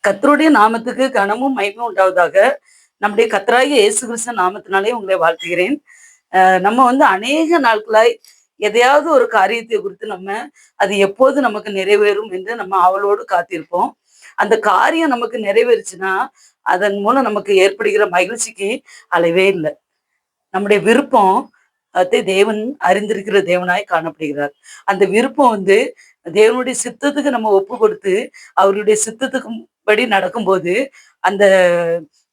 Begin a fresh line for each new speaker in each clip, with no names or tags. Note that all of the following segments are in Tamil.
கர்த்தருடைய நாமத்துக்கு கனமும் மகிமையும் உண்டாவதாக. நம்முடைய கர்த்தராகிய இயேசு கிறிஸ்து நாமத்தினாலே உங்களை வாழ்த்துகிறேன். நம்ம வந்து அநேக நாட்களாய் எதையாவது ஒரு காரியத்தை குறித்து அது எப்போது நமக்கு நிறைவேறும் என்று நம்ம ஆவலோடு காத்திருப்போம். அந்த காரியம் நமக்கு நிறைவேறுச்சுன்னா, அதன் மூலம் நமக்கு ஏற்படுகிற மகிழ்ச்சிக்கு அளவே இல்ல. நம்முடைய விருப்பம் தேவன் அறிந்திருக்கிற தேவனாய் காணப்படுகிறார். அந்த விருப்பம் வந்து தேவனுடைய சித்தத்துக்கு நம்ம ஒப்பு கொடுத்து, அவருடைய சித்தத்துக்கு படி நடக்கும்போது, அந்த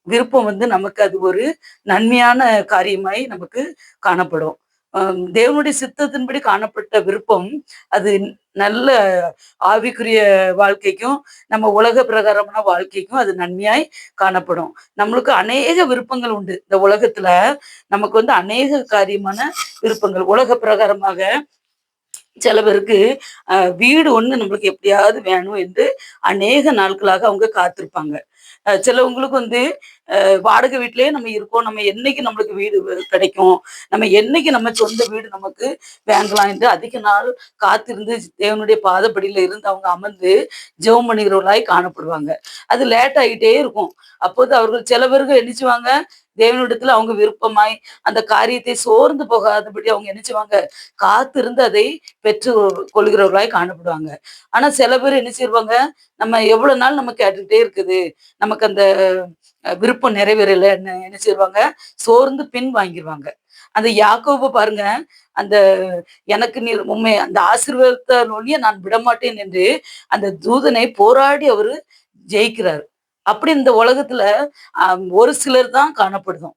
விருப்பம் வந்து நமக்கு அது ஒரு நன்மையான காரியமாய் நமக்கு காணப்படும். தேவனுடைய சித்தத்தின்படி காணப்பட்ட விருப்பம், அது நல்ல ஆவிக்குரிய வாழ்க்கைக்கும், நம்ம உலக பிரகாரமான வாழ்க்கைக்கும் அது நன்மையாய் காணப்படும். நம்மளுக்கு அநேக விருப்பங்கள் உண்டு. இந்த உலகத்துல நமக்கு வந்து அநேக காரியமான விருப்பங்கள். உலக பிரகாரமாக சில பேருக்கு வீடு ஒண்ணு நம்மளுக்கு எப்படியாவது வேணும் என்று அநேக நாட்களாக அவங்க காத்திருப்பாங்க. சிலவங்களுக்கு வந்து வாடகை வீட்டிலேயே நம்ம இருக்கோம். நம்ம என்னைக்கு நம்மளுக்கு வீடு கிடைக்கும்? நம்ம என்னைக்கு நம்ம சொந்த வீடு நமக்கு வாங்கலாம் என்று அதிக நாள் காத்திருந்து தேவனுடைய பாதப்படியில இருந்து அவங்க அமர்ந்து ஜெபம் பண்ணுகிறவர்களாய் காணப்படுவாங்க. அது லேட் ஆகிட்டே இருக்கும். அப்போது அவர்கள் சில பேர்கள் என்ன செய்வாங்க? தேவனிடத்துல அவங்க விருப்பமாய் அந்த காரியத்தை சோர்ந்து போகாதபடி அவங்க என்ன செய்வாங்க? காத்திருந்து அதை பெற்று கொள்கிறவர்களாய் காணப்படுவாங்க. ஆனா சில பேர் என்ன செய்வாங்க? நம்ம எவ்வளவு நாள் நம்ம கேட்டுக்கிட்டே இருக்குது. நமக்கு அந்த விருப்பம் நிறைவேறலன்னு என்ன செய்வாங்க? சோர்ந்து பின் வாங்கிருவாங்க. அந்த யாக்கோபு பாருங்க, அந்த எனக்கு நீர் உம்மை அந்த ஆசீர்வாதத்தால் ஒழிய நான் விடமாட்டேன் என்று அந்த தூதனை போராடி அவரு ஜெயிக்கிறாரு. அப்படி இந்த உலகத்துல ஒரு சிலர் தான் காணப்படுறோம்.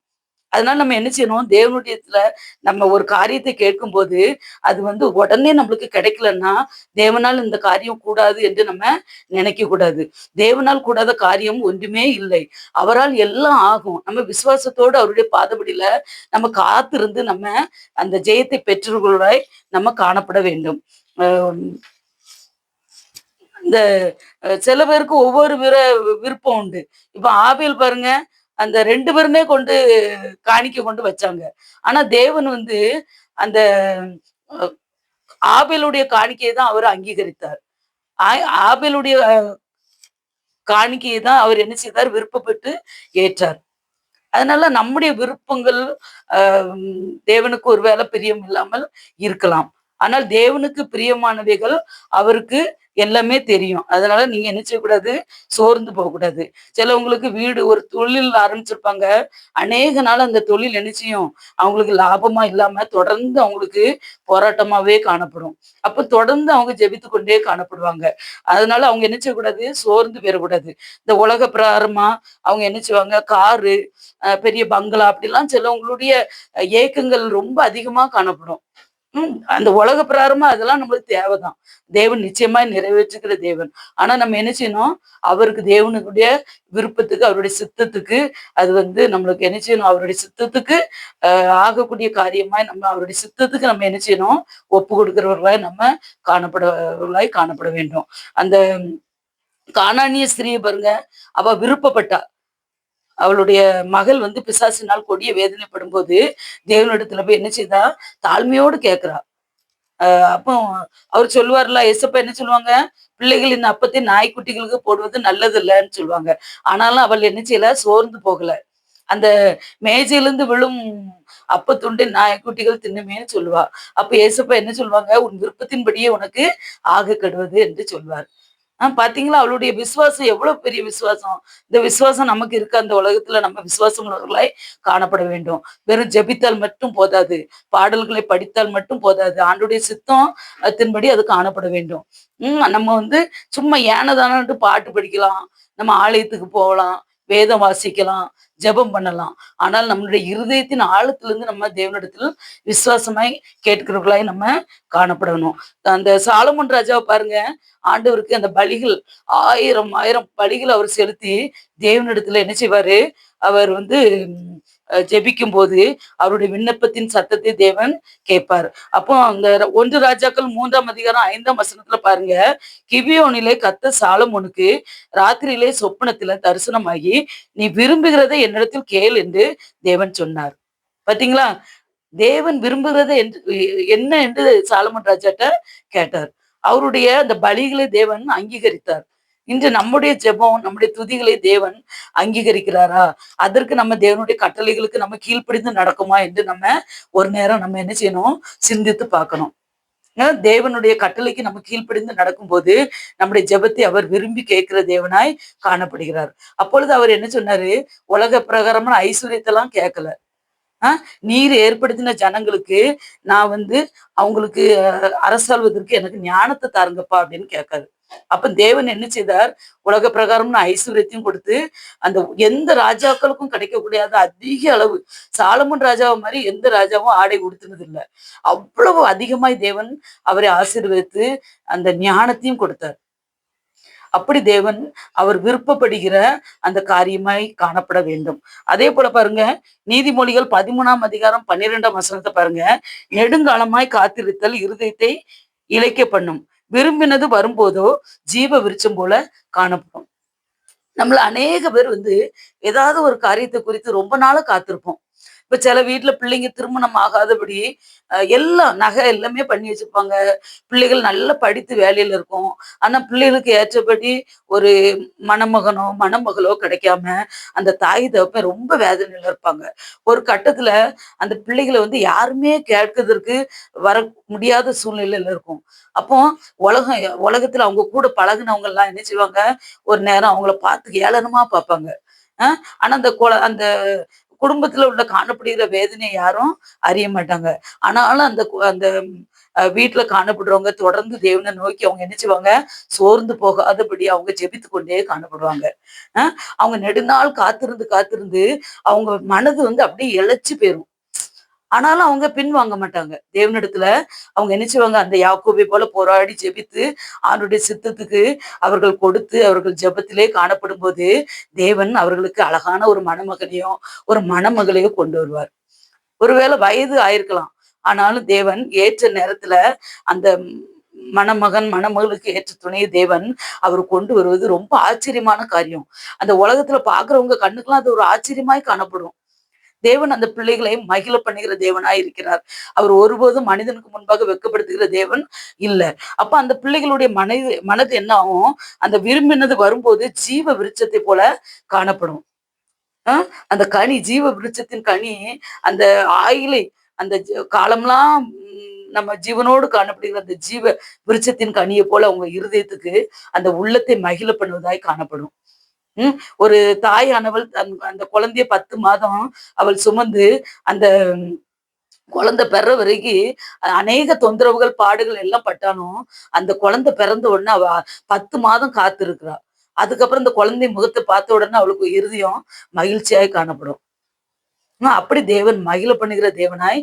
அதனால நம்ம என்ன செய்யணும்? தேவனுடையத்துல நம்ம ஒரு காரியத்தை கேட்கும்போது, அது வந்து உடனே நம்மளுக்கு கிடைக்கலன்னா, தேவனால் இந்த காரியம் கூடாது என்று நம்ம நினைக்க கூடாது. தேவனால் கூடாத காரியம் ஒன்றுமே இல்லை. அவரால் எல்லாம் ஆகும். நம்ம விசுவாசத்தோடு அவருடைய பாதபடியில நம்ம காத்திருந்து அந்த ஜெயத்தை பெற்றவர்களாய் நம்ம காணப்பட வேண்டும். அ இந்த சில பேருக்கு ஒவ்வொரு விருப்பம் உண்டு. இப்ப ஆபேல் பாருங்க, அந்த 2 பேருமே காணிக்கை கொண்டு வச்சாங்க. ஆனா தேவன் வந்து அந்த அ ஆபேலுடைய காணிக்கையை தான் அவர் அங்கீகரித்தார். ஆபேலுடைய காணிக்கையை தான் அவர் என்ன செய்தார்? விருப்பப்பட்டு ஏற்றார். அதனால நம்முடைய விருப்பங்கள் அ தேவனுக்கு ஒருவேளை பிரியம் இல்லாமல் இருக்கலாம். ஆனால் தேவனுக்கு பிரியமானவைகள் அவருக்கு எல்லாமே தெரியும். அதனால நீங்க என்ன செய்யக்கூடாது? சோர்ந்து போகக்கூடாது. சிலவங்களுக்கு வீடு ஒரு தொழில் ஆரம்பிச்சிருப்பாங்க. அநேக நாள் அந்த தொழில் என்ன செய்யும்? அவங்களுக்கு லாபமா இல்லாம தொடர்ந்து அவங்களுக்கு போராட்டமாவே காணப்படும். அப்ப தொடர்ந்து அவங்க ஜெபித்துக் கொண்டே காணப்படுவாங்க. அதனால அவங்க என்ன செய்யக்கூடாது? சோர்ந்து போயிறக்கூடாது. இந்த உலக பிரகாரமா அவங்க என்ன செய்வாங்க? காரு, பெரிய பங்களா அப்படிலாம் சிலவங்களுடைய ஏக்கங்கள் ரொம்ப அதிகமா காணப்படும். அந்த உலக பிரகாரமா அதெல்லாம் நம்மளுக்கு தேவைதான். தேவன் நிச்சயமாய் நிறைவேற்றுகிற தேவன். ஆனா நம்ம என்ன செய்யணும்? அவருக்கு தேவனுடைய விருப்பத்துக்கு, அவருடைய சித்தத்துக்கு அது வந்து நம்மளுக்கு என்ன செய்யணும்? அவருடைய சித்தத்துக்கு ஆகக்கூடிய காரியமாய் நம்ம அவருடைய சித்தத்துக்கு நம்ம என்ன செய்யணும்? ஒப்பு கொடுக்கிறவர்களாய் காணப்பட வேண்டும். அந்த கானானிய ஸ்திரியை பாருங்க, அவ விருப்பப்பட்டா. அவளுடைய மகள் வந்து பிசாசினால் கொடிய வேதனைப்படும்போது, தேவனிடத்துல போய் என்ன செய்தா? தாழ்மையோடு கேட்கிறா. அப்போ அவரு சொல்லுவார்ல, ஏசப்பா என்ன சொல்லுவாங்க? "பிள்ளைகள் இந்த அப்பத்தை நாய்க்குட்டிகளுக்கு போடுவது நல்லதில்லன்னு" சொல்லுவாங்க. ஆனாலும் அவள் என்ன செய்யல? சோர்ந்து போகல. அந்த மேஜையிலிருந்து விழும் அப்பத்துண்டை நாய்க்குட்டிகள் தின்னுமேன்னு சொல்லுவா. அப்ப ஏசப்பா என்ன சொல்லுவாங்க? "உன் விருப்பத்தின்படியே உனக்கு ஆகக்கடவது" என்று சொல்வார். பாத்தீங்களா? அவளுடைய விசுவாசம் எவ்வளவு பெரிய விசுவாசம். இந்த விசுவாசம் நமக்கு இருக்க அந்த உலகத்துல நம்ம விசுவாசம் உள்ளவர்களாய் காணப்பட வேண்டும். வெறும் ஜெபித்தால் மட்டும் போதாது. பாடல்களை படித்தால் மட்டும் போதாது. ஆண்டவருடைய சித்தம் த்தின்படி அது காணப்பட வேண்டும். நம்ம வந்து சும்மா ஏனதானன்ட்டு பாட்டு படிக்கலாம். நம்ம ஆலயத்துக்கு போகலாம். வேதம் வாசிக்கலாம். ஜெபம் பண்ணலாம். ஆனால் நம்மளுடைய இருதயத்தின் ஆழத்திலிருந்து நம்ம தேவனிடத்தில் விசுவாசமாய் கேட்கிறவர்களாய் நம்ம காணப்படணும். அந்த சாலமோன் ராஜாவ பாருங்க. ஆண்டவருக்கு அந்த பலிகள் 1000 1000 பலிகள் அவர் செலுத்தி தேவனிடத்துல என்ன செய்வாரு? அவர் வந்து ஜெபிக்கும்போது அவருடைய விண்ணப்பத்தின் சத்தத்தை தேவன் கேட்பார். அப்போ அந்த 1 ராஜாக்கள் 3ஆம் அதிகாரம் 5ஆம் வசனத்துல பாருங்க. கிபியோனிலே கர்த்தர் சாலமோனுக்கு ராத்திரியிலே சொப்பனத்தில தரிசனமாகி, "நீ விரும்புகிறதை என்னிடத்தில் கேள்" என்று தேவன் சொன்னார். பார்த்தீங்களா? தேவன் விரும்புகிறது என்ன என்று சாலமோன் ராஜாட்ட கேட்டார். அவருடைய அந்த பலிகளை தேவன் அங்கீகரித்தார். இன்று நம்முடைய ஜெபம், நம்முடைய துதிகளை தேவன் அங்கீகரிக்கிறாரா? அதற்கு நம்ம தேவனுடைய கட்டளைகளுக்கு நம்ம கீழ்ப்படிந்து நடக்குமா என்று நம்ம ஒரு நேரம் நம்ம என்ன செய்யணும்? சிந்தித்து பார்க்கணும். தேவனுடைய கட்டளைக்கு நம்ம கீழ்ப்படிந்து நடக்கும்போது, நம்முடைய ஜெபத்தை அவர் விரும்பி கேட்கிற தேவனாய் காணப்படுகிறார். அப்பொழுது அவர் என்ன சொன்னாரு? உலக பிரகாரமான ஐஸ்வர்யத்தெல்லாம் கேட்கல. அ நீர் ஏற்படுத்தின ஜனங்களுக்கு நான் வந்து அவங்களுக்கு அரசாள்வதற்கு எனக்கு ஞானத்த தாருங்கப்பா அப்படின்னு கேட்காரு. அப்ப தேவன் என்ன செய்தார்? உலக பிரகாரம்னு ஐஸ்வர்யத்தையும் கொடுத்து, அந்த எந்த ராஜாக்களுக்கும் கிடைக்கக்கூடியாத அதிக அளவு சாலமோன் ராஜாவ மாரி எந்த ராஜாவும் ஆடை உடுத்தினது இல்ல. அவ்வளவு அதிகமாய் தேவன் அவரை ஆசீர்வதித்து அந்த ஞானத்தையும் கொடுத்தார். அப்படி தேவன் அவர் விருப்பப்படுகிற அந்த காரியமாய் காணப்பட வேண்டும். அதே போல பாருங்க, நீதிமொழிகள் 13ஆம் அதிகாரம் 12ஆம் வசனத்த பாருங்க. நெடுங்காலமாய் காத்திருத்தல் இருதயத்தை இளைக்க பண்ணும். விரும்பினது வரும்போதோ ஜீவ விருட்சம் போல காணப்படும். நம்மள அநேக பேர் வந்து ஏதாவது ஒரு காரியத்தை குறித்து ரொம்ப நாளா காத்திருப்போம். இப்ப சில வீட்ல பிள்ளைங்க திருமணம் ஆகாதபடி எல்லாம் நகை எல்லாமே பண்ணி வச்சிருப்பாங்க. பிள்ளைகள் நல்லா படித்து வேலையில இருக்கும். ஆனா பிள்ளைகளுக்கு ஏற்றபடி ஒரு மணமகனோ, மணமகளோ கிடைக்காம அந்த தாய் தகப்பன் ரொம்ப வேதனையில இருப்பாங்க. ஒரு கட்டத்துல அந்த பிள்ளைகள வந்து யாருமே கேட்கதற்கு வர முடியாத சூழ்நிலையில இருக்கும். அப்போ உலகத்துல அவங்க கூட பழகுனவங்கலாம் என்ன செய்வாங்க, ஒரு நேரம் அவங்கள பார்த்து ஏளனமா பார்ப்பாங்க. அ ஆனா அந்த குடும்பத்துல உள்ள காணப்படுகிற வேதனைய யாரும் அறிய மாட்டாங்க. ஆனாலும் அந்த வீட்ல காணப்படுறவங்க தொடர்ந்து தேவனை நோக்கி அவங்க என்ன செய்வாங்க, சோர்ந்து போகாதபடி அவங்க ஜெபித்துக் கொண்டே காணப்படுவாங்க. அ அவங்க நெடுநாள் காத்திருந்து, காத்திருந்து அவங்க மனது வந்து அப்படியே இளைச்சு போயிரும். ஆனாலும் அவங்க பின்வாங்க மாட்டாங்க. தேவனிடத்துல அவங்க என்ன செய்வாங்க, அந்த யாக்கோபை போல போராடி ஜெபித்து, அவருடைய சித்தத்துக்கு அவர்கள் கொடுத்து, அவர்கள் ஜெபத்திலே காணப்படும்போது, தேவன் அவர்களுக்கு அழகான ஒரு மணமகனையோ, ஒரு மணமகளையோ கொண்டு வருவார். ஒருவேளை வயது ஆயிருக்கலாம். ஆனாலும் தேவன் ஏற்ற நேரத்துல அந்த மணமகன், மணமகளுக்கு ஏற்ற துணையை தேவன் அவர் கொண்டு வருவது ரொம்ப ஆச்சரியமான காரியம். அந்த உலகத்துல பார்க்கிறவங்க கண்ணுக்கெல்லாம் அது ஒரு ஆச்சரியமாய் காணப்படும். தேவன் அந்த பிள்ளைகளை மகிழ பண்ணுகிற தேவனாய் இருக்கிறார். அவர் ஒருபோதும் மனிதனுக்கு முன்பாக வெட்கப்படுத்துகிற தேவன் இல்ல. அப்ப அந்த பிள்ளைகளுடைய மனது என்ன ஆகும்? அந்த விரும்பினது வரும்போது ஜீவ விருட்சத்தை போல காணப்படும். அ அந்த கனி ஜீவ விருட்சத்தின் கனி அந்த ஆயிலை அந்த காலம்லாம் நம்ம ஜீவனோடு காணப்படுகிற அந்த ஜீவ விருட்சத்தின் கனியை போல உங்க இருதயத்துக்கு அந்த உள்ளத்தை மகிழ பண்ணுவதாய் காணப்படும். ம். ஒரு தாயானவள் அந்த குழந்தைய 10 மாதம் அவள் சுமந்து, அந்த குழந்தை பெற வரைக்கும் அநேக தொந்தரவுகள், பாடுகள் எல்லாம் பட்டாலும், அந்த குழந்தை பிறந்த உடனே அவ 10 மாதம் காத்திருக்கிறா. அதுக்கப்புறம் இந்த குழந்தை முகத்த பார்த்த உடனே அவளுக்கு இருதயம் மகிழ்ச்சியாய் காணப்படும். அப்படி தேவன் மகிழ பண்ணுகிற தேவனாய்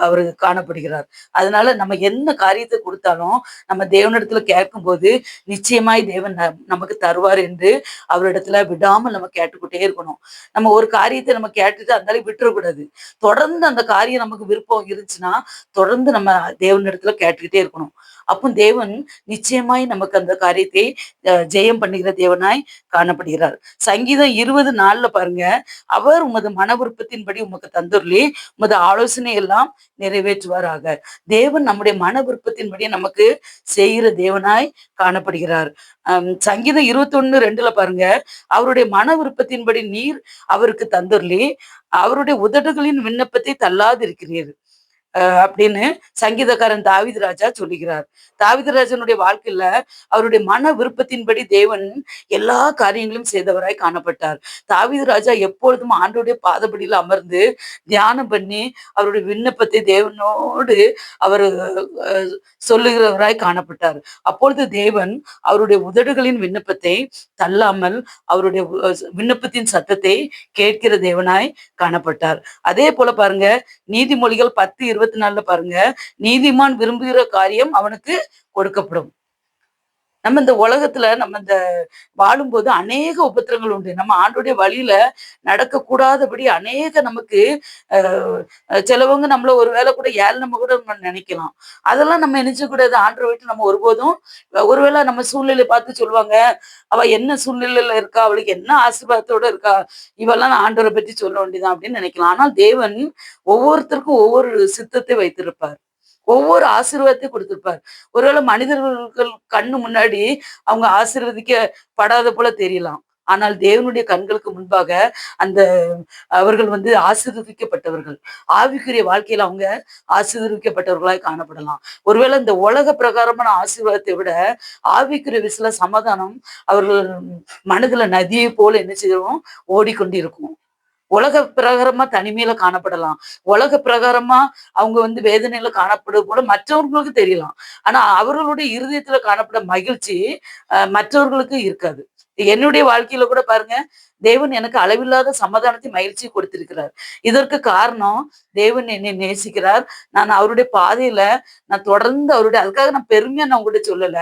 அவரு காணப்படுகிறார். அதனால நம்ம என்ன காரியத்தை கொடுத்தாலும், நம்ம தேவனிடத்துல கேட்கும்போது, நிச்சயமாய் தேவன் நமக்கு தருவார் என்று அவரிடத்துல விடாமல் நம்ம கேட்டுக்கிட்டே இருக்கணும். நம்ம ஒரு காரியத்தை நம்ம கேட்டுட்டு அந்தாலே விட்டுறக்கூடாது. தொடர்ந்து அந்த காரியம் நமக்கு விருப்பம் இருந்துச்சுன்னா, தொடர்ந்து நம்ம தேவனிடத்துல கேட்டுக்கிட்டே இருக்கணும். அப்போ தேவன் நிச்சயமாய் நமக்கு அந்த காரியத்தை ஜெயம் பண்ணுகிற தேவனாய் காணப்படுகிறார். சங்கீதம் 20:4 பாருங்க. அவர் உமது மன விருப்பத்தின்படி உமக்கு தந்துருளி உமது ஆலோசனை எல்லாம் நிறைவேற்றுவாராக. தேவன் நம்முடைய மன விருப்பத்தின்படி நமக்கு செய்கிற தேவனாய் காணப்படுகிறார். சங்கீதம் 21:2 பாருங்க. அவருடைய மன விருப்பத்தின்படி நீர் அவருக்கு தந்துருளி அவருடைய உதடுகளின் விண்ணப்பத்தை தள்ளாதிருக்கிறீர். அப்படின்னு சங்கீதக்காரன் தாவீது ராஜா சொல்லுகிறார். தாவீது ராஜனுடைய வாழ்க்கையில அவருடைய மன விருப்பத்தின்படி தேவன் எல்லா காரியங்களும் செய்தவராய் காணப்பட்டார். தாவீது ராஜா எப்பொழுதும் ஆண்டவருடைய பாதபடியில் அமர்ந்து தியானம் பண்ணி அவருடைய விண்ணப்பத்தை தேவனோடு அவர் சொல்லுகிறவராய் காணப்பட்டார். அப்பொழுது தேவன் அவருடைய உதடுகளின் விண்ணப்பத்தை தள்ளாமல் அவருடைய விண்ணப்பத்தின் சத்தத்தை கேட்கிற தேவனாய் காணப்பட்டார். அதே போல பாருங்க, நீதிமொழிகள் 10:24 பாருங்க. நீதிமான் விரும்புகிற காரியம் அவனுக்கு கொடுக்கப்படும். நம்ம இந்த உலகத்துல நம்ம இந்த வாழும்போது அநேக உபத்திரங்கள் உண்டு. நம்ம ஆண்டோடைய வழியில நடக்கக்கூடாதபடி அநேக நமக்கு சிலவங்க நம்மள ஒரு வேளை கூட ஏளனமா கூட நம்ம நினைக்கலாம். அதெல்லாம் நம்ம நினைச்சக்கூடாது. ஆண்டவரை விட்டு நம்ம ஒருபோதும் ஒருவேளை நம்ம சூழ்நிலையை பார்த்து சொல்லுவாங்க, அவ என்ன சூழ்நிலையில இருக்கா, அவளுக்கு என்ன ஆசீர்வாதத்தோட இருக்கா, இவெல்லாம் நான் ஆண்டவரை பற்றி சொல்ல வேண்டியதான் அப்படின்னு நினைக்கலாம். ஆனால் தேவன் ஒவ்வொருத்தருக்கும் ஒவ்வொரு சித்தத்தை வைத்திருப்பார். ஒவ்வொரு ஆசீர்வாதத்தையும் கொடுத்திருப்பார். ஒருவேளை மனிதர்கள் கண்ணு முன்னாடி அவங்க ஆசீர்வதிக்கப்படாத போல தெரியலாம். ஆனால் தேவனுடைய கண்களுக்கு முன்பாக அந்த அவர்கள் ஆசீர்வதிக்கப்பட்டவர்கள். ஆவிக்குரிய வாழ்க்கையில அவங்க ஆசீர்வதிக்கப்பட்டவர்களாய் காணப்படலாம். ஒருவேளை இந்த உலக பிரகாரமான ஆசீர்வாதத்தை விட ஆவிக்குரிய விஷயத்துல சமாதானம் அவர்கள் மனதுல நதியை போல என்ன செய்யும் ஓடிக்கொண்டு இருக்கும். உலக பிரகாரமா தனிமையில காணப்படலாம். உலக பிரகாரமா அவங்க வேதனையில காணப்படுவது போல மற்றவர்களுக்கு தெரியலாம். ஆனா அவர்களுடைய இருதயத்துல காணப்பட மகிழ்ச்சி மற்றவர்களுக்கு இருக்காது. என்னுடைய வாழ்க்கையில கூட பாருங்க, தேவன் எனக்கு அளவில்லாத சமாதானத்தை மகிழ்ச்சியை கொடுத்திருக்கிறார். இதற்கு காரணம் தேவன் என்னை நேசிக்கிறார். நான் அவருடைய பாதையில நான் தொடர்ந்து அதுக்காக நான் பெருமையா நான் உங்ககிட்ட சொல்லல.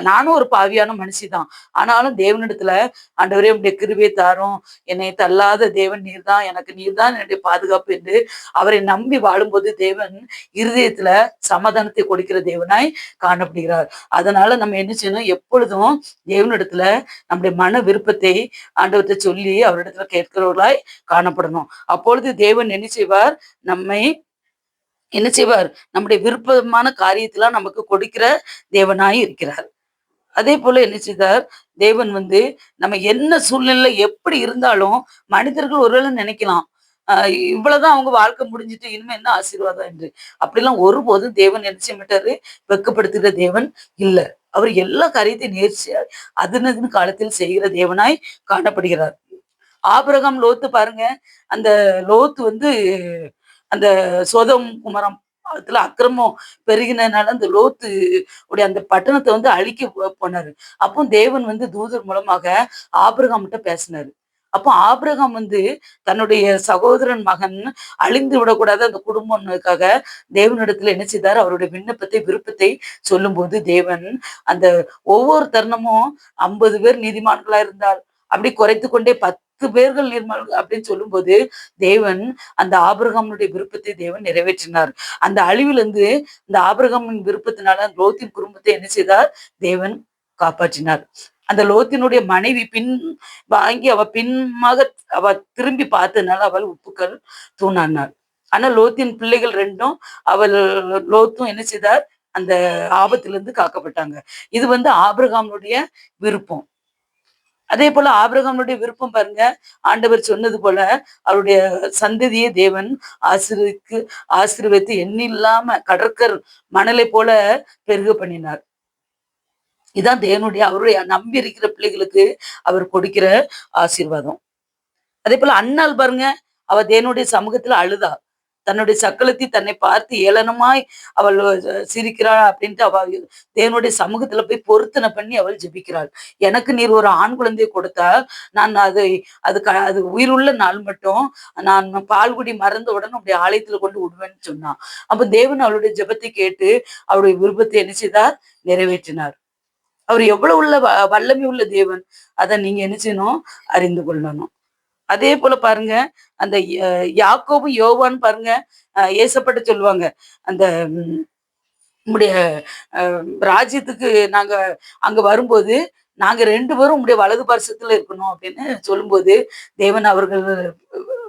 நானும் ஒரு பாவியான மனுஷிதான். ஆனாலும் தேவனிடத்துல ஆண்டவரே உம்முடைய கிருபையை தாரும். என்னை தள்ளாத தேவன் நீர்தான். எனக்கு நீர்தான் என்னுடைய பாதுகாப்பு என்று அவரை நம்பி வாழும்போது தேவன் இருதயத்துல சமாதானத்தை கொடுக்கிற தேவனாய் காணப்படுகிறார். அதனால நம்ம என்ன செய்யணும்? எப்பொழுதும் தேவனிடத்துல நம்முடைய மன விருப்பத்தை ஆண்டவர்கிட்ட சொல்லி அவரிடத்துல கேட்கிறவர்களாய் காணப்படணும். அப்பொழுது தேவன் என்ன செய்வார்? நம்முடைய விருப்பமான காரியத்தெல்லாம் நமக்கு கொடுக்கிற தேவனாய் இருக்கிறார். அதே போல என்ன செய்தார்? தேவன் நம்ம என்ன சூழ்நிலையில எப்படி இருந்தாலும் மனிதர்கள் ஒருவேளை நினைக்கலாம், இவ்வளவுதான் அவங்க வாழ்க்கை முடிஞ்சுட்டு இனிமே என்ன ஆசீர்வாதம் என்று. அப்படிலாம் ஒருபோதும் தேவன் என்ன செய்ய மாட்டாரு? வெட்கப்படுத்துகிற தேவன் இல்ல. அவர் எல்லா காரியத்தையும் நேர்ச்சியா அதனதின் காலத்தில் செய்கிற தேவனாய் காணப்படுகிறார். ஆபிரகாம் லோத்து பாருங்க. அந்த லோத்து அந்த சோதம் குமரம் அதுல அக்கிரமம் பெருகினதுனால அந்த லோத்து உடைய அந்த பட்டணத்தை அழிக்க போனாரு. அப்போ தேவன் தூதர் மூலமாக ஆபிரகாம்கிட்ட பேசினாரு. அப்போ ஆபிரகாம் தன்னுடைய சகோதரன் மகன் அழிந்து விடக்கூடாது அந்த குடும்பம்னுக்காக தேவனிடத்துல என்ன செய்தார்? அவருடைய விண்ணப்பத்தை விருப்பத்தை சொல்லும்போது தேவன் அந்த ஒவ்வொரு தருணமும் 50 பேர் நீதிமான்களா இருந்தால் அப்படி குறைத்து கொண்டே 10 பேர்கள் நீதிமான்கள் அப்படின்னு சொல்லும்போது தேவன் அந்த ஆபிரகாமுடைய விருப்பத்தை தேவன் நிறைவேற்றினார். அந்த அழிவிலிருந்து இந்த ஆபிரகாமின் விருப்பத்தினால லோத்தின் குடும்பத்தை என்ன செய்தார்? தேவன் காப்பாற்றினார். அந்த லோத்தினுடைய மனைவி வாங்கி அவ திரும்பி பார்த்ததுனால அவள் உப்புக்கள் தூணானாள். ஆனா லோத்தின் பிள்ளைகள் ரெண்டும் லோத்தும் என்ன செய்தார்? அந்த ஆபத்திலிருந்து காக்கப்பட்டாங்க. இது ஆபிரகாமுடைய விருப்பம். அதே போல ஆபிரகாமுடைய விருப்பம் பாருங்க, ஆண்டவர் சொன்னது போல அவருடைய சந்ததியை தேவன் ஆசீர்வதித்து எண்ணில்லாம கடற்கர் மணலை போல பெருக பண்ணினார். இதான் தேவனுடைய அவருடைய நம்பி இருக்கிற பிள்ளைகளுக்கு அவர் கொடுக்கிற ஆசீர்வாதம். அதே போல அண்ணாள் பாருங்க, அவ தேவனுடைய சமூகத்துல அழுதா. தன்னுடைய சக்களத்தை தன்னை பார்த்து ஏளனமாய் அவள் சிரிக்கிறாள் அப்படின்ட்டு அவள் தேவனுடைய சமூகத்துல போய் பொருத்தனை பண்ணி அவள் ஜெபிக்கிறாள். எனக்கு நீர் ஒரு ஆண் குழந்தையை கொடுத்தால் நான் அது உயிருள்ள நாள் மட்டும் நான் பால்குடி மறந்தவுடன் உடைய ஆலயத்துல கொண்டு விடுவேன்னு சொன்னான். அப்ப தேவன் அவளுடைய ஜெபத்தை கேட்டு அவருடைய விருப்பத்தை என்ன செய்தார்? நிறைவேற்றினார். அவர் எவ்வளவு வல்லமை உள்ள தேவன், அதை நீங்க என்ன செய்யணும்? அறிந்து கொள்ளணும். அதே போல பாருங்க, அந்த யாக்கோபு யோவான் பாருங்க, ஏசப்பட்டு சொல்லுவாங்க, அந்த உம்முடைய ராஜ்யத்துக்கு நாங்க அங்க வரும்போது நாங்க 2 பேரும் உங்களுடைய வலது பார்சத்துல இருக்கணும் அப்படின்னு சொல்லும்போது தேவன் அவர்கள்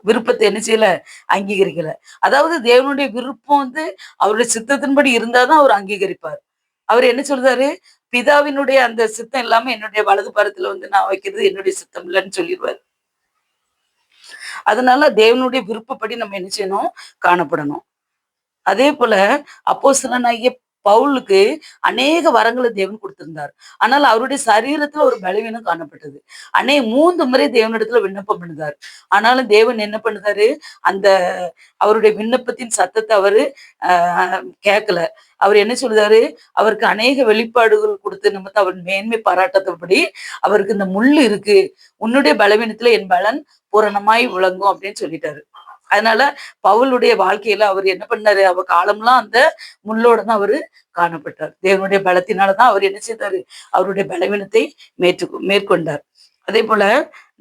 விருப்பத்தை என்ன செய்யல? அங்கீகரிக்கல. அதாவது தேவனுடைய விருப்பம் அவருடைய சித்தத்தின்படி இருந்தாதான் அவர் அங்கீகரிப்பார். அவர் என்ன சொல்றாரு? பிதாவினுடைய அந்த சித்தம் இல்லாம என்னுடைய வலது பாரத்துல நான் வைக்கிறது என்னுடைய சித்தம் இல்லைன்னு சொல்லிடுவாரு. அதனால தேவனுடைய விருப்பப்படி நம்ம என்ன செய்யணும்? காணப்படணும். அதே போல அப்போஸ்தலனாகிய பவுலுக்கு அநேக வரங்களை தேவன் கொடுத்திருந்தார். ஆனால் அவருடைய சரீரத்துல ஒரு பலவீனம் காணப்பட்டது. 3 முறை தேவனிடத்துல விண்ணப்பம் பண்ணுதார். ஆனாலும் தேவன் என்ன பண்ணுதாரு? அந்த அவருடைய விண்ணப்பத்தின் சத்தத்தை அவரு கேட்கல. அவர் என்ன சொல்றாரு? அவருக்கு அநேக வெளிப்பாடுகள் கொடுத்து நிமித்தம் அவர் மேன்மை பாராட்டத்தபடி அவருக்கு இந்த முள்ளு இருக்கு, உன்னுடைய பலவீனத்துல என் பலன் பூரணமாய் விளங்கும் அப்படின்னு சொல்லிட்டாரு. அதனால பவுலுடைய வாழ்க்கையில அவர் என்ன பண்ணாரு? அவர் காலம்லாம் அந்த முள்ளோட தான் அவரு காணப்பட்டார். தேவனுடைய பலத்தினாலதான் அவர் என்ன செய்தாரு? அவருடைய பலவீனத்தை மேற்கொண்டார். அதே போல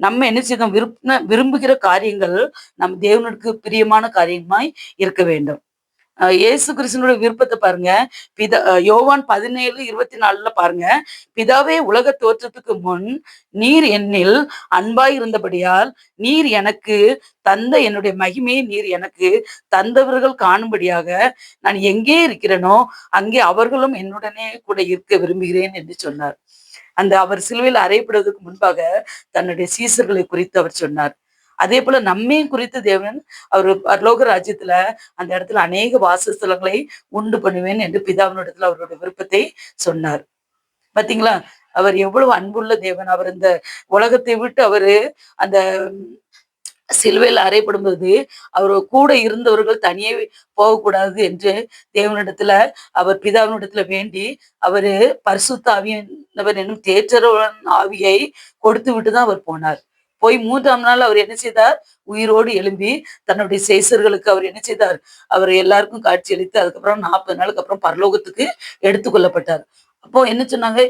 நம்ம என்ன செய்தோம்? விரும்புகிற காரியங்கள் நம் தேவனுக்கு பிரியமான காரியமாய் இருக்க வேண்டும். இயேசு கிறிஸ்துவினுடைய விருப்பத்த பாருங்க. யோவான் 17:24 பாருங்க. பிதாவே உலக தோற்றத்துக்கு முன் நீர் என்னில் அன்பாய் இருந்தபடியால், நீர் எனக்கு தந்த என்னுடைய மகிமையை நீர் எனக்கு தந்தவர்கள் காணும்படியாக, நான் எங்கே இருக்கிறேனோ, அங்கே அவர்களும் என்னுடனே கூட இருக்க விரும்புகிறேன் என்று சொன்னார். அவர் சிலுவையில் அறையப்படுவதற்கு முன்பாக தன்னுடைய சீசர்களை குறித்து அவர் சொன்னார். அதே போல நம்மையும் குறித்து தேவன் அவர் பரலோக ராஜ்யத்துல அந்த இடத்துல அநேக வாசஸ்தலங்களை உண்டு பண்ணுவேன் என்று பிதாவினிடத்துல அவருடைய விருப்பத்தை சொன்னார். பாத்தீங்களா? அவர் எவ்வளவு அன்புள்ள தேவன். அவர் இந்த உலகத்தை விட்டு அவரு அந்த சிலுவையில் அறையப்படும்போது அவர் கூட இருந்தவர்கள் தனியே போகக்கூடாது என்று தேவனிடத்துல அவர் பிதாவினிடத்துல வேண்டி அவரு பரிசுத்த ஆவியானவர் என்னும் தேற்றரவன் ஆவியை கொடுத்து விட்டுதான் அவர் போனார். போய் 3ஆம் நாள் அவர் என்ன செய்தார்? உயிரோடு எழும்பி தன்னுடைய சேசர்களுக்கு அவர் என்ன செய்தார்? அவர் எல்லாருக்கும் காட்சி அளித்து அதுக்கப்புறம் 40 நாளுக்கு அப்புறம் பரலோகத்துக்கு எடுத்துக்கொள்ளப்பட்டார். அப்போ என்ன சொன்னாங்க?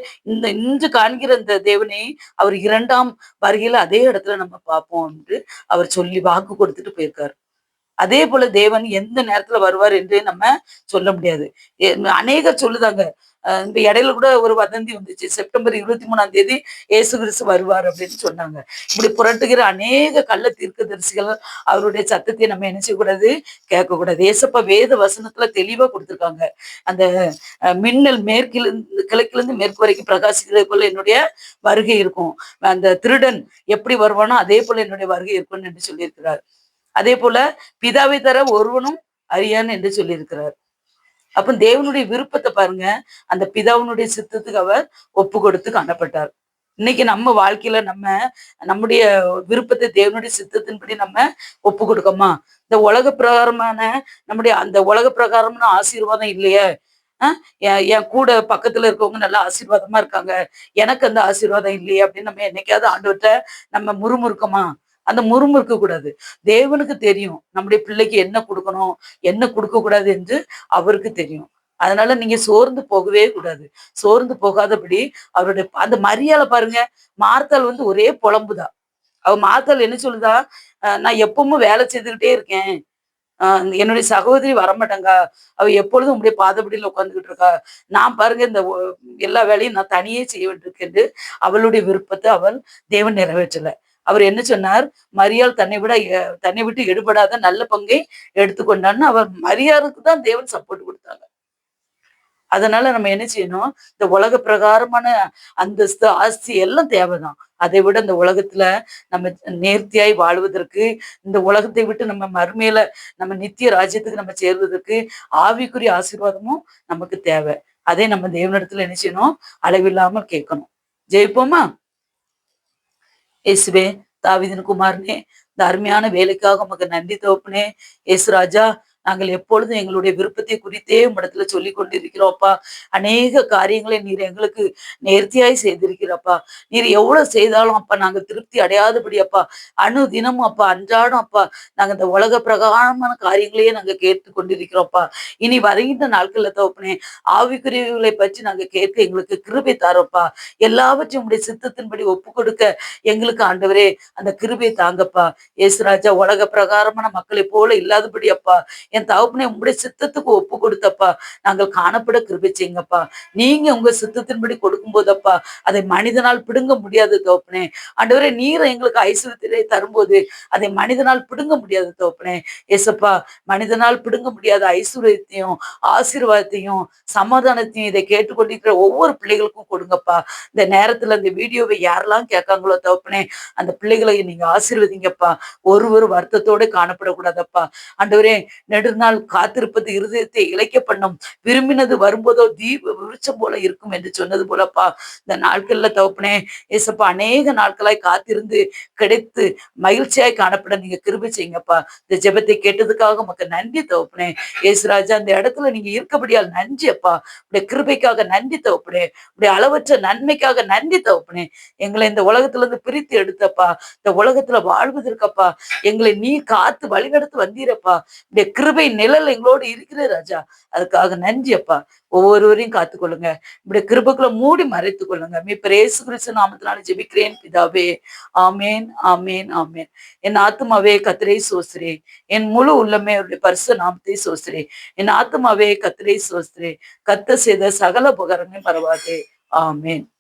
இன்று காண்கிற இந்த தேவனை அவர் 2ஆம் வருகையில அதே இடத்துல நம்ம பார்ப்போம் என்று அவர் சொல்லி வாக்கு கொடுத்துட்டு போயிருக்காரு. அதே போல தேவன் எந்த நேரத்துல வருவார் என்று நம்ம சொல்ல முடியாது. அநேகர் சொல்லுதாங்க. இந்த இடையில கூட ஒரு வதந்தி வந்துச்சு. செப்டம்பர் 23ஆம் தேதி இயேசு கிறிஸ்து வருவார் அப்படின்னு சொன்னாங்க. இப்படி புரட்டுகிற அநேக கள்ள தீர்க்கதரிசிகள் அவருடைய சத்தத்தை நம்ம என்ன செய்யக்கூடாது? கேட்கக்கூடாது. ஏசப்பா வேத வசனத்துல தெளிவா கொடுத்திருக்காங்க. அந்த மின்னல் மேற்கிலிருந்து கிழக்கிலிருந்து மேற்கு வரைக்கும் பிரகாசிக்கிறது போல என்னுடைய வருகை இருக்கும். அந்த திருடன் எப்படி வருவானோ அதே போல என்னுடைய வருகை இருக்கும்னு என்று சொல்லியிருக்கிறார். அதே போல பிதாவை தர ஒருவனும் அறியான் என்று சொல்லியிருக்கிறார். அப்ப தேவனுடைய விருப்பத்தை பாருங்க. அந்த பிதாவினுடைய சித்தத்துக்கு அவர் ஒப்பு கொடுத்து காணப்பட்டார். இன்னைக்கு நம்ம வாழ்க்கையில நம்முடைய விருப்பத்தை தேவனுடைய சித்தத்தின்படி நம்ம ஒப்பு கொடுக்கோமா? இந்த உலக பிரகாரமான நம்முடைய அந்த உலக பிரகாரமான ஆசீர்வாதம் இல்லையே. என் கூட பக்கத்துல இருக்கவங்க நல்லா ஆசீர்வாதமா இருக்காங்க, எனக்கு அந்த ஆசீர்வாதம் இல்லையே அப்படின்னு நம்ம என்னைக்காவது ஆண்டவர்கிட்ட நம்ம முறுமுறுக்கமா? அந்த முறுமுறுக்க கூடாது. தேவனுக்கு தெரியும் நம்முடைய பிள்ளைக்கு என்ன கொடுக்கணும், என்ன கொடுக்க கூடாது என்று அவருக்கு தெரியும். அதனால நீங்க சோர்ந்து போகவே கூடாது. சோர்ந்து போகாதபடி அவருடைய அந்த மரியாள பாருங்க. மார்த்தாள் ஒரே புலம்புதான். மார்த்தாள் என்ன சொல்லுதா? நான் எப்பவும் வேலை செய்துகிட்டே இருக்கேன். என்னுடைய சகோதரி வரமாட்டாங்கா. அவ எப்பொழுதும் உங்களுடைய பாதபடியில உட்கார்ந்துகிட்டு இருக்கா. நான் பாருங்க இந்த எல்லா வேலையும் நான் தனியே செய்ய வேண்டியிருக்கேன். அவளுடைய விருப்பத்தை தேவன் நிறைவேற்றல. அவர் என்ன சொன்னார்? மரியாள் தன்னை விட்டு எடுபடாத நல்ல பங்கை எடுத்துக்கொண்டான்னு அவர் மரியாளுக்கு தான் தேவன் சப்போர்ட் கொடுத்தாங்க. அதனால நம்ம என்ன செய்யணும்? இந்த உலக பிரகாரமான அந்தஸ்து, ஆஸ்தி எல்லாம் தேவைதான். அதை விட இந்த உலகத்துல நம்ம நேர்த்தியாய் வாழ்வதற்கு, இந்த உலகத்தை விட்டு நம்ம மறுமையில நம்ம நித்திய ராஜ்யத்துக்கு நம்ம சேர்வதற்கு ஆவிக்குரிய ஆசீர்வாதமும் நமக்கு தேவை. அதை நம்ம தேவனிடத்துல என்ன செய்யணும்? அளவில்லாமல் கேட்கணும். ஜெயிப்போமா? இயேசுவே, தாவீதின் குமாரனே, இந்த அருமையான வேலைக்காக உமக்கு நன்றி தகப்பனே. இயேசு ராஜா, நாங்கள் எப்பொழுதும் எங்களுடைய விருப்பத்தை குறித்தே உம்மிடத்துல சொல்லிக் கொண்டிருக்கிறோம்ப்பா. அநேக காரியங்களை நீர் எங்களுக்கு நேர்த்தியாய் செய்திருக்கிறப்பா. நீர் எவ்வளவு செய்தாலும் அப்பா நாங்க திருப்தி அடையாதபடி அப்பா, தினமும் அப்பா, அன்றாடம் அப்பா, நாங்க இந்த உலக பிரகாரமான காரியங்களையே நாங்க கேட்டு கொண்டிருக்கிறோம்ப்பா. இனி வருகின்ற நாட்கள்ல தகப்பனே, ஆவிக்குரியவைகளை பற்றி நாங்க கேட்க எங்களுக்கு கிருபை தாரோப்பா. எல்லாவற்றையும் உடைய சித்தத்தின்படி ஒப்பு கொடுக்க எங்களுக்கு ஆண்டவரே அந்த கிருபை தாங்கப்பா. இயேசுராஜா, உலக பிரகாரமான மக்களை போல இல்லாதபடி அப்பா, என் தகப்பனே உங்களுடைய சித்தத்துக்கு ஒப்பு கொடுத்தப்பா நாங்கள் காணப்பட கிருபை செய்யுங்கப்பா. நீங்க உங்க சித்தத்தின்படி கொடுக்கும் போதப்பா அதை மனிதனால் பிடுங்க முடியாது தகப்பனே. ஆண்டவரே, நீர் எங்களுக்கு ஐஸ்வர்யத்திலே தரும்போது அதை மனிதனால் பிடுங்க முடியாது தகப்பனே. ஏசப்பா, மனிதனால் பிடுங்க முடியாத ஐஸ்வர்யத்தையும் ஆசீர்வாதத்தையும் சமாதானத்தையும் இதை கேட்டுக்கொண்டிருக்கிற ஒவ்வொரு பிள்ளைகளுக்கும் கொடுங்கப்பா. இந்த நேரத்துல இந்த வீடியோவை யாரெல்லாம் கேட்காங்களோ தகப்பனே, அந்த பிள்ளைகளை நீங்க ஆசீர்வதிங்கப்பா. ஒரு வருத்தத்தோட காணப்படக்கூடாதப்பா. ஆண்டவரே, நெடுநாள் காத்திருப்பது இருதயத்தை இளைக்க பண்ணும், விரும்பினது வரும்போதோ தீப விருட்சம் போல இருக்கும் என்று சொன்னது போலப்பா. இந்த நாட்கள்ல தகப்பனே ஏசப்பா, அநேக நாட்களாய் காத்திருந்து கிடைத்து மகிழ்ச்சியாய் காணப்பட நீங்க கிருபை செய்யுங்கப்பா. இந்த ஜெபத்தை கேட்டதுக்காக உமக்கு நன்றி தகப்பனே. ஏசுராஜா, அந்த இடத்துல நீங்க இருக்கபடியால் நன்றி அப்பா. உடைய கிருபைக்காக நன்றி தகப்பனே. உடைய அளவற்ற நன்மைக்காக நன்றி தகப்பனே. எங்களை இந்த உலகத்துல இருந்து பிரித்து எடுத்தப்பா. இந்த உலகத்துல வாழ்வதற்கப்பா எங்களை நீ காத்து வழிநடத்து வந்தீரப்பா. உடைய கிருபை கிருபை நிழல் எங்களோடு இருக்கிற ராஜா. அதுக்காக நன்றி அப்பா. ஒவ்வொருவரையும் காத்துக்கொள்ளுங்க. இப்படி கிருபைக்குள்ள மூடி மறைத்துக் கொள்ளுங்க. மீட்பர் இயேசு கிறிஸ்து நாமத்தினால ஜெபிக்கிறேன் பிதாவே. ஆமென், ஆமென், ஆமென். என் ஆத்துமாவே கர்த்தரை ஸ்தோத்திரி. என் முழு உள்ளமே அவருடைய பரிசுத்த நாமத்தை ஸ்தோத்திரி. என் ஆத்துமாவே கர்த்தரை ஸ்தோத்திரி. கர்த்தர் செய்த சகல உபகாரங்களையும் மறவாதே. ஆமென்.